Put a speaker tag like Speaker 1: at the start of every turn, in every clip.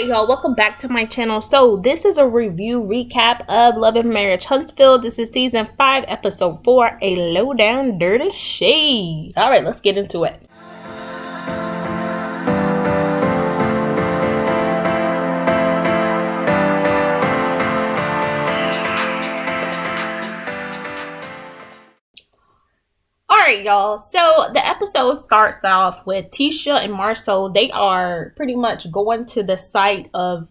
Speaker 1: y'all, welcome back to my channel. So this is a review recap of Love and Marriage Huntsville. This is season 5 episode 4, a lowdown dirty shade. All right, let's get into it. Alright, y'all, so the episode starts off with Tisha and Marcel. They are pretty much going to the site of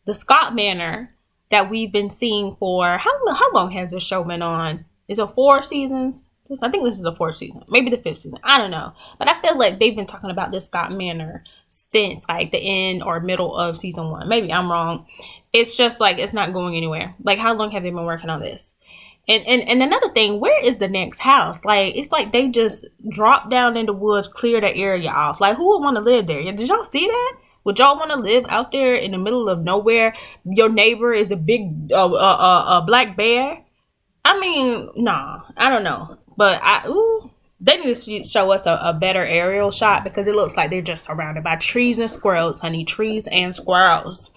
Speaker 1: the Scott Manor that we've been seeing for how long has this show been on? Is it 4 seasons? I think this is the 4th season, maybe the 5th season, I don't know, but I feel like they've been talking about this Scott Manor since like the end or middle of season 1. Maybe I'm wrong. It's just like it's not going anywhere. Like, how long have they been working on this? And another thing, where is the next house? Like, it's like they just dropped down in the woods, clear the area off. Like, who would want to live there? Did y'all see that? Would y'all want to live out there in the middle of nowhere? Your neighbor is a big black bear? I mean, nah, I don't know. But they need to show us a better aerial shot, because it looks like they're just surrounded by trees and squirrels, honey. Trees and squirrels.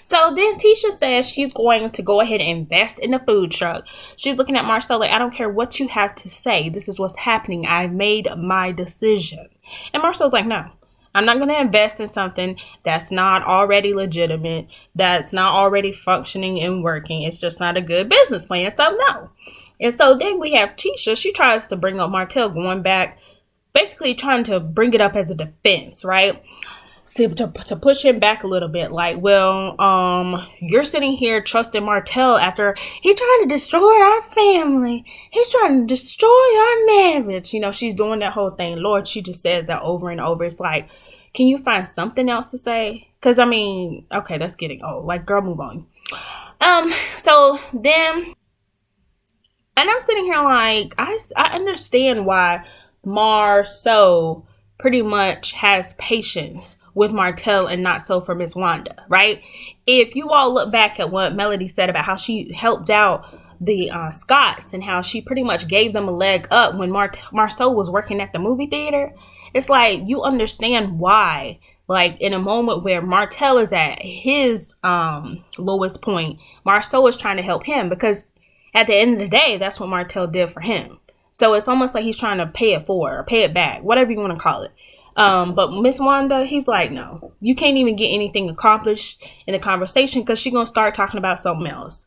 Speaker 1: So then Tisha says she's going to go ahead and invest in the food truck. She's looking at Marcel like, I don't care what you have to say. This is what's happening. I've made my decision. And Marcel's like, no, I'm not going to invest in something that's not already legitimate, that's not already functioning and working. It's just not a good business plan. So no. And so then we have Tisha. She tries to bring up Martell, going back, basically trying to bring it up as a defense, right? To push him back a little bit. Like, well, you're sitting here trusting Martell after he trying to destroy our family. He's trying to destroy our marriage. You know, she's doing that whole thing. Lord, she just says that over and over. It's like, can you find something else to say? Because, I mean, okay, that's getting old. Like, girl, move on. So then... And I'm sitting here like, I understand why Marcel pretty much has patience with Martell and not so for Miss Wanda, right? If you all look back at what Melody said about how she helped out the Scotts and how she pretty much gave them a leg up when Marcel was working at the movie theater, it's like you understand why. Like, in a moment where Martell is at his lowest point, Marcel is trying to help him, because at the end of the day, that's what Martell did for him. So it's almost like he's trying to pay it forward or pay it back, whatever you want to call it. But Miss Wanda, he's like, no, you can't even get anything accomplished in the conversation, because she's going to start talking about something else.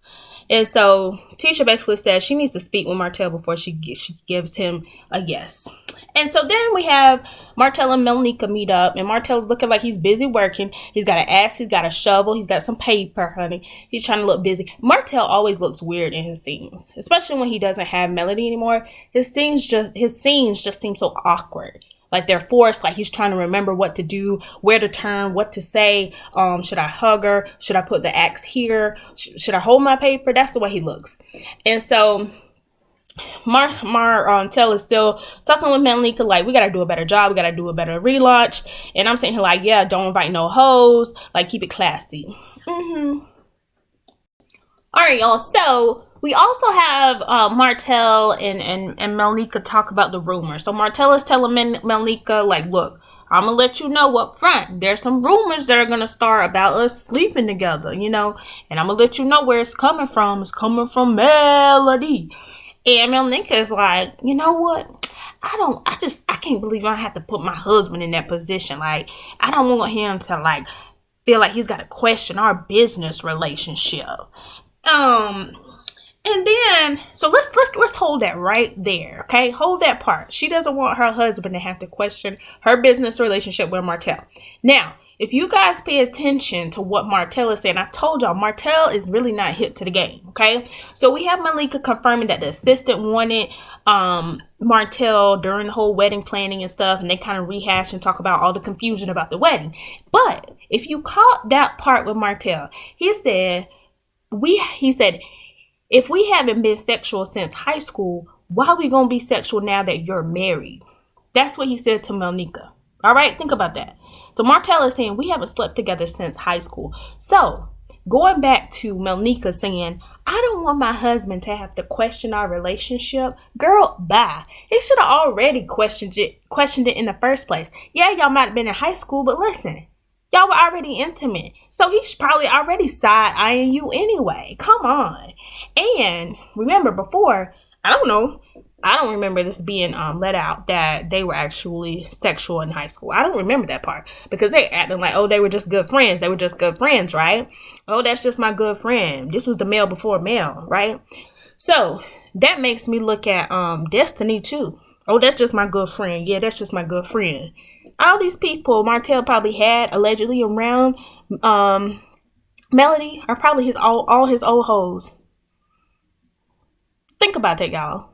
Speaker 1: And so Tisha basically says she needs to speak with Martell before she gives him a yes. And so then we have Martell and Melneka meet up, and Martell looking like he's busy working. He's got an axe, he's got a shovel, he's got some paper, honey. He's trying to look busy. Martell always looks weird in his scenes, especially when he doesn't have Melody anymore. His scenes just seem so awkward. Like they're forced, like he's trying to remember what to do, where to turn, what to say. Should I hug her? Should I put the axe here? Should I hold my paper? That's the way he looks. And so Martell is still talking with Melneka like, we got to do a better job. We got to do a better relaunch. And I'm saying here like, yeah, don't invite no hoes. Like, keep it classy. All right, y'all. So we also have Martell and Melneka talk about the rumors. So Martell is telling Melneka, like, look, I'm going to let you know up front. There's some rumors that are going to start about us sleeping together, you know. And I'm going to let you know where it's coming from. It's coming from Melody. And Melneka is like, you know what? I can't believe I have to put my husband in that position. Like, I don't want him to, like, feel like he's got to question our business relationship. And then, so let's hold that right there, okay? Hold that part. She doesn't want her husband to have to question her business relationship with Martell. Now, if you guys pay attention to what Martell is saying, I told y'all, Martell is really not hip to the game, okay? So we have Melneka confirming that the assistant wanted Martell during the whole wedding planning and stuff, and they kind of rehash and talk about all the confusion about the wedding. But if you caught that part with Martell, he said, if we haven't been sexual since high school, why are we going to be sexual now that you're married? That's what he said to Melneka. All right, think about that. So Martell is saying we haven't slept together since high school. So going back to Melneka saying, I don't want my husband to have to question our relationship. Girl, bye. He should have already questioned it in the first place. Yeah, y'all might have been in high school, but listen, Y'all were already intimate. So he's probably already side-eyeing you anyway. Come on. And remember before, I don't remember this being let out that they were actually sexual in high school. I don't remember that part because they acting like, oh, they were just good friends. They were just good friends, right? Oh, that's just my good friend. This was the male before male, right? So that makes me look at Destiny too. Oh, that's just my good friend. Yeah, that's just my good friend. All these people Martell probably had allegedly around Melody are probably all his old hoes. Think about that, y'all.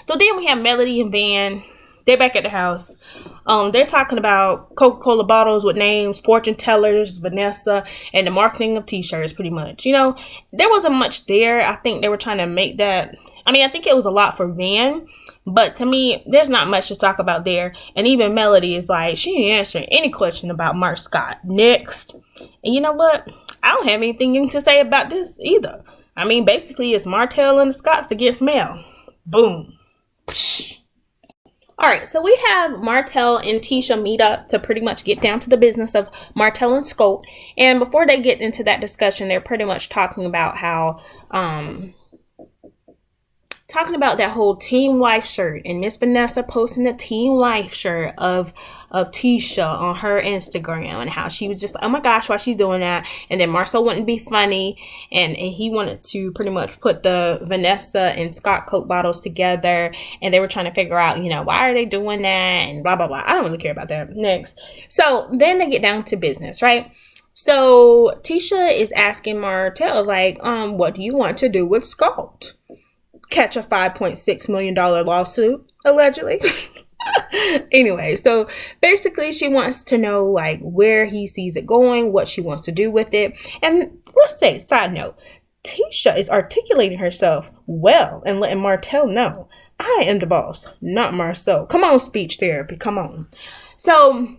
Speaker 1: So then we have Melody and Van. They're back at the house. They're talking about Coca-Cola bottles with names, fortune tellers, Vanessa, and the marketing of t-shirts, pretty much. You know, there wasn't much there. I think they were trying to make that. I mean, I think it was a lot for Van. But to me, there's not much to talk about there. And even Melody is like, she ain't answering any question about Mark Scott. Next. And you know what? I don't have anything to say about this either. I mean, basically, it's Martell and the Scotts against Mel. Boom. Psh. All right, so we have Martell and Tisha meet up to pretty much get down to the business of Martell and Scott. And before they get into that discussion, they're pretty much talking about how that whole Team Wife shirt, and Miss Vanessa posting the Team Wife shirt of Tisha on her Instagram, and how she was just, oh my gosh, why she's doing that. And then Marcel wouldn't be funny, and he wanted to pretty much put the Vanessa and Scott Coke bottles together, and they were trying to figure out, you know, why are they doing that, and blah blah blah. I don't really care about that. Next. So then they get down to business, right? So Tisha is asking Martell, like, what do you want to do with Scott? Catch a $5.6 million lawsuit, allegedly. Anyway, so basically she wants to know like where he sees it going, what she wants to do with it. And let's say, side note, Tisha is articulating herself well and letting Martell know, I am the boss, not Marcel. Come on, speech therapy, come on. So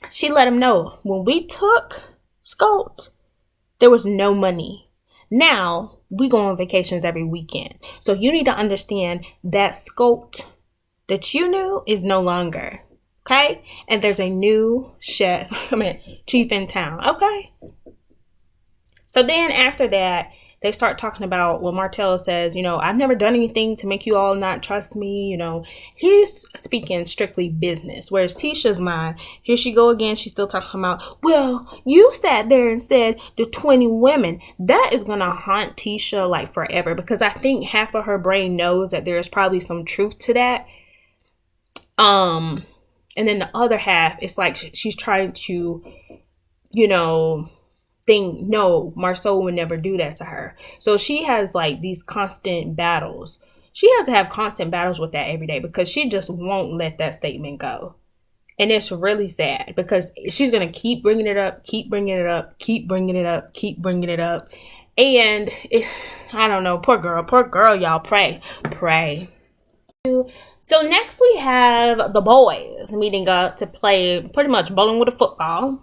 Speaker 1: she let him know, when we took Scott, there was no money. Now we go on vacations every weekend. So you need to understand that Scott that you knew is no longer. Okay? And there's a new chief in town. Okay? So then after that, they start talking about what Martell says, you know, I've never done anything to make you all not trust me. You know, he's speaking strictly business. Whereas Tisha's mind, here she go again. She's still talking about, well, you sat there and said the 20 women. That is going to haunt Tisha like forever, because I think half of her brain knows that there's probably some truth to that. And then the other half, it's like she's trying to, you know, think, no, Marcel would never do that to her. So she has like these constant battles. She has to have constant battles with that every day, because she just won't let that statement go. And it's really sad, because she's going to keep bringing it up, keep bringing it up, keep bringing it up, keep bringing it up. And I don't know, poor girl, y'all, pray. So next we have the boys meeting up to play pretty much bowling with a football.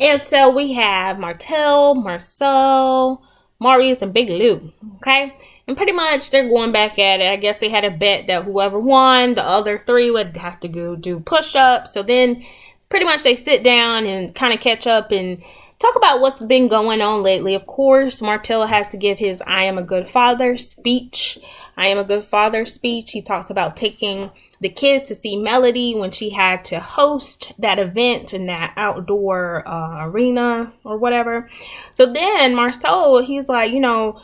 Speaker 1: And so we have Martell, Marcel, Marius, and Big Lou, okay? And pretty much they're going back at it. I guess they had a bet that whoever won, the other three would have to go do push-ups. So then pretty much they sit down and kind of catch up and talk about what's been going on lately. Of course, Martell has to give his I am a good father speech. He talks about taking the kids to see Melody when she had to host that event in that outdoor arena or whatever. So then Marcel, he's like, you know,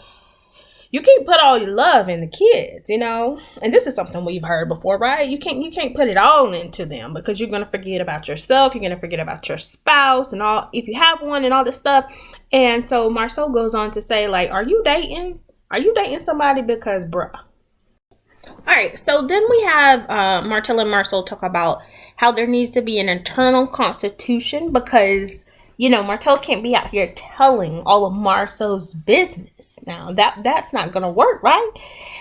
Speaker 1: you can't put all your love in the kids, you know, and this is something we've heard before, right? You can't put it all into them, because you're going to forget about yourself. You're going to forget about your spouse and all, if you have one, and all this stuff. And so Marcel goes on to say, like, are you dating somebody? Because bruh. All right, so then we have Martell and Marcel talk about how there needs to be an internal constitution, because Martell can't be out here telling all of Marcel's business. Now that's not gonna work, right?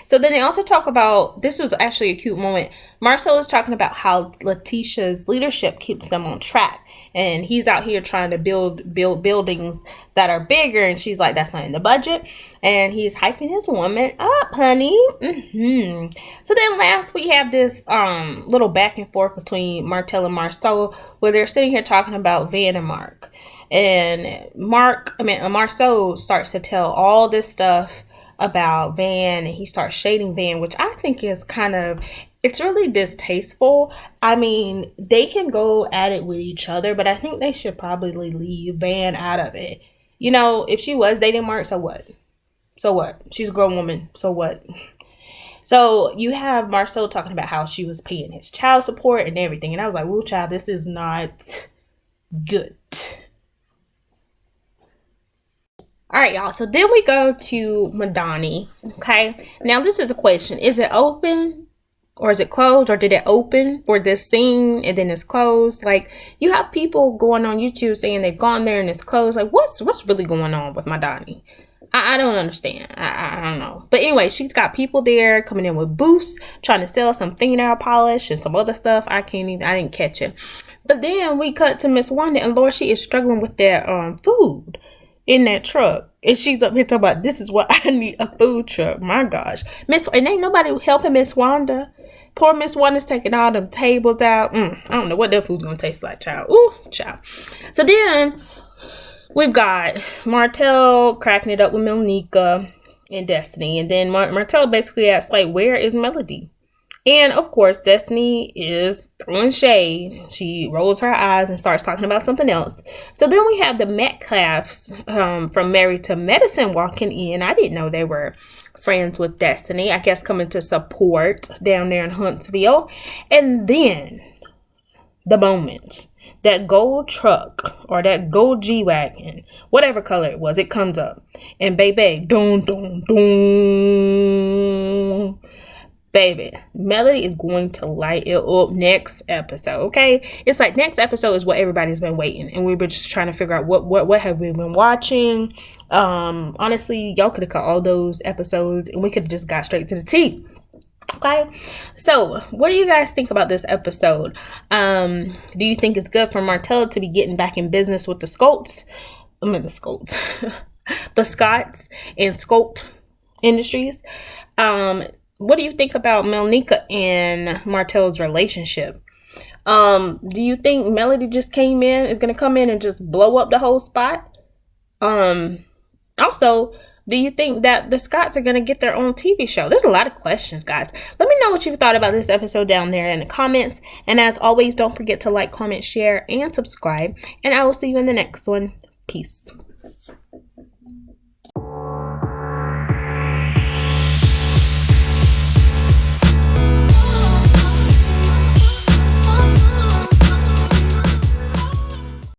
Speaker 1: So then they also talk about, this was actually a cute moment. Marcel is talking about how Letitia's leadership keeps them on track. And he's out here trying to build buildings that are bigger. And she's like, that's not in the budget. And he's hyping his woman up, honey. So then last we have this little back and forth between Martell and Marceau, where they're sitting here talking about Van and Mark. And Marceau starts to tell all this stuff about Van, and he starts shading Van, which I think is it's really distasteful. I mean, they can go at it with each other, but I think they should probably leave Van out of it. If she was dating Mark, so what? So what? She's a grown woman, so what? So you have Marceau talking about how she was paying his child support and everything, and I was like, woo, child, this is not good. All right, y'all. So then we go to Madani. Okay. Now this is a question. Is it open or is it closed, or did it open for this scene and then it's closed? Like, you have people going on YouTube saying they've gone there and it's closed. Like, what's really going on with Madani? I don't understand. I don't know. But anyway, she's got people there coming in with booths trying to sell some fingernail polish and some other stuff. I didn't catch it. But then we cut to Miss Wanda, and Lord, she is struggling with that food in that truck, and she's up here talking about, this is what I need, a food truck. My gosh, and ain't nobody helping Miss Wanda. Poor Miss Wanda's taking all them tables out. I don't know what that food's gonna taste like, child. Ooh, child. So then we've got Martell cracking it up with Melneka and Destiny, and then Martell basically asks, like, where is Melody? And of course, Destiny is throwing shade. She rolls her eyes and starts talking about something else. So then we have the Metcalfs from Married to Medicine walking in. I didn't know they were friends with Destiny. I guess coming to support down there in Huntsville. And then the moment that gold truck or that gold G-Wagon, whatever color it was, it comes up. And baby, dun, dun, dun. Baby, Melody is going to light it up next episode, okay? It's like next episode is what everybody's been waiting, and we've been just trying to figure out what have we been watching. Honestly, y'all could have cut all those episodes, and we could have just got straight to the tea. Okay, so what do you guys think about this episode? Do you think it's good for Martell to be getting back in business with the Scotts and Scotts and Scolt Industries? What do you think about Melneka and Martell's relationship? Do you think Melody is going to come in and just blow up the whole spot? Also, do you think that the Scotts are going to get their own TV show? There's a lot of questions, guys. Let me know what you thought about this episode down there in the comments. And as always, don't forget to like, comment, share, and subscribe. And I will see you in the next one. Peace.